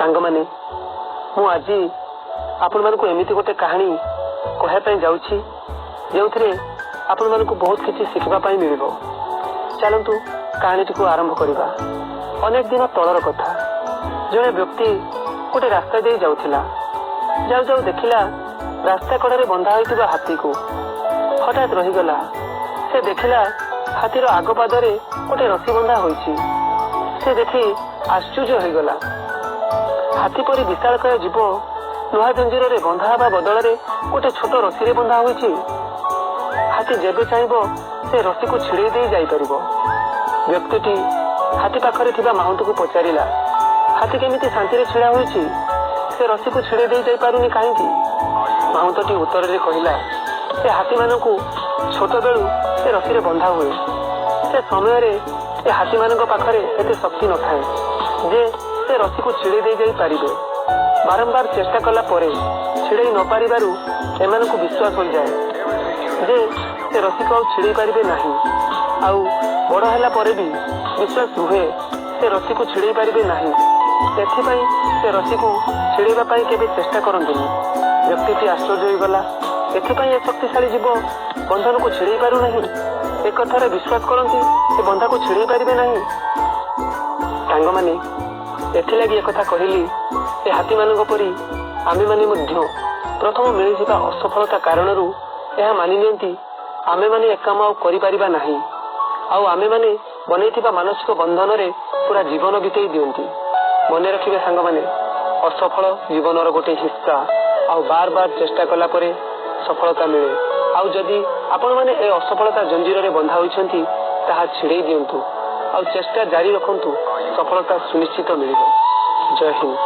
ସାଙ୍ଗମାନେ, ମୁଁ ଆଜି ଆପଣମାନଙ୍କୁ ଏମିତି ଗୋଟେ କାହାଣୀ କହିବା ପାଇଁ ଯାଉଛି ଯେଉଁଥିରେ ଆପଣମାନଙ୍କୁ ବହୁତ କିଛି ଶିଖିବା ପାଇଁ ମିଳିବ। ଚାଲନ୍ତୁ କାହାଣୀଟିକୁ ଆରମ୍ଭ କରିବା। ଅନେକ ଦିନ ତଳର କଥା। ଜଣେ ବ୍ୟକ୍ତି ଗୋଟେ ରାସ୍ତା ଦେଇ ଯାଉଥିଲା। ଯାଉ ଯାଉ ଦେଖିଲା ରାସ୍ତା କଡ଼ରେ ବନ୍ଧା ହୋଇଥିବା ହାତୀକୁ। ହଠାତ୍ ରହିଗଲା। ସେ ଦେଖିଲା ହାତୀର ଆଗ ପାଦରେ ଗୋଟେ ରସି ବନ୍ଧା ହୋଇଛି। ସେ ଦେଖି ଆଶ୍ଚର୍ଯ୍ୟ ହୋଇଗଲା। ହାତୀ ପରି ବିଶାଳକାୟ ଜୀବ ଲୁହା ଜଞ୍ଜିରରେ ବନ୍ଧା ହେବା ବଦଳରେ ଗୋଟେ ଛୋଟ ରସିରେ ବନ୍ଧା ହୋଇଛି। ହାତୀ ଯେବେ ଚାହିଁବ ସେ ରସିକୁ ଛିଡ଼େଇ ଦେଇ ଯାଇପାରିବ। ବ୍ୟକ୍ତିଟି ହାତୀ ପାଖରେ ଥିବା ମାହୁନ୍ତକୁ ପଚାରିଲା, ହାତୀ କେମିତି ଶାନ୍ତିରେ ଛିଡ଼ା ହୋଇଛି? ସେ ରସିକୁ ଛିଡ଼େଇ ଦେଇ ଯାଇପାରୁନି କାହିଁକି? ମାହୁନ୍ତଟି ଉତ୍ତରରେ କହିଲା, ସେ ହାତୀମାନଙ୍କୁ ଛୋଟବେଳୁ ସେ ରସିରେ ବନ୍ଧା ହୁଏ। ସେ ସମୟରେ ଏ ହାତୀମାନଙ୍କ ପାଖରେ ଏତେ ଶକ୍ତି ନଥାଏ ଯେ ସେ ରସିକୁ ଛିଡ଼େଇ ଦେଇ ଯାଇପାରିବେ। ବାରମ୍ବାର ଚେଷ୍ଟା କଲା ପରେ ଛିଡ଼େଇ ନ ପାରିବାରୁ ଏମାନଙ୍କୁ ବିଶ୍ୱାସ ହୋଇଯାଏ ଯେ ସେ ରସିକୁ ଆଉ ଛିଡ଼େଇ ପାରିବେ ନାହିଁ। ଆଉ ବଡ଼ ହେଲା ପରେ ବି ବିଶ୍ୱାସ ରୁହେ ସେ ରସିକୁ ଛିଡ଼େଇ ପାରିବେ ନାହିଁ। ସେଥିପାଇଁ ସେ ରସିକୁ ଛିଡ଼େଇବା ପାଇଁ କେବେ ଚେଷ୍ଟା କରନ୍ତିନି। ବ୍ୟକ୍ତିଟି ଆଶ୍ଚର୍ଯ୍ୟ ହୋଇଗଲା। ଏଥିପାଇଁ ଏ ଶକ୍ତିଶାଳୀ ଜୀବ ବନ୍ଧନକୁ ଛିଡ଼େଇ ପାରୁନାହିଁ। ଏକଥାରେ ବିଶ୍ୱାସ କରନ୍ତି ସେ ବନ୍ଧାକୁ ଛିଡ଼େଇ ପାରିବେ ନାହିଁ। ସାଙ୍ଗମାନେ, ଏଥିଲାଗି ଏକଥା କହିଲି, ଏ ହାତୀମାନଙ୍କ ପରି ଆମେମାନେ ମଧ୍ୟ ପ୍ରଥମ ମିଳିଥିବା ଅସଫଳତା କାରଣରୁ ଏହା ମାନି ନିଅନ୍ତି ଆମେମାନେ ଏ କାମ ଆଉ କରିପାରିବା ନାହିଁ। ଆଉ ଆମେମାନେ ବନେଇଥିବା ମାନସିକ ବନ୍ଧନରେ ପୁରା ଜୀବନ ବିତେଇ ଦିଅନ୍ତି। ମନେ ରଖିବେ ସାଙ୍ଗମାନେ, ଅସଫଳ ଜୀବନର ଗୋଟେ ହିସ୍ସା। ଆଉ ବାର ବାର ଚେଷ୍ଟା କଲା ପରେ ସଫଳତା ମିଳେ। ଆଉ ଯଦି ଆପଣମାନେ ଏ ଅସଫଳତା ଜଞ୍ଜିରରେ ବନ୍ଧା ହୋଇଛନ୍ତି ତାହା ଛିଡ଼େଇ ଦିଅନ୍ତୁ। ଆଉ ଚେଷ୍ଟା ଜାରି ରଖନ୍ତୁ। ସଫଳତା ସୁନିଶ୍ଚିତ ମିଳିବ। ଜୟ ହିନ୍ଦ।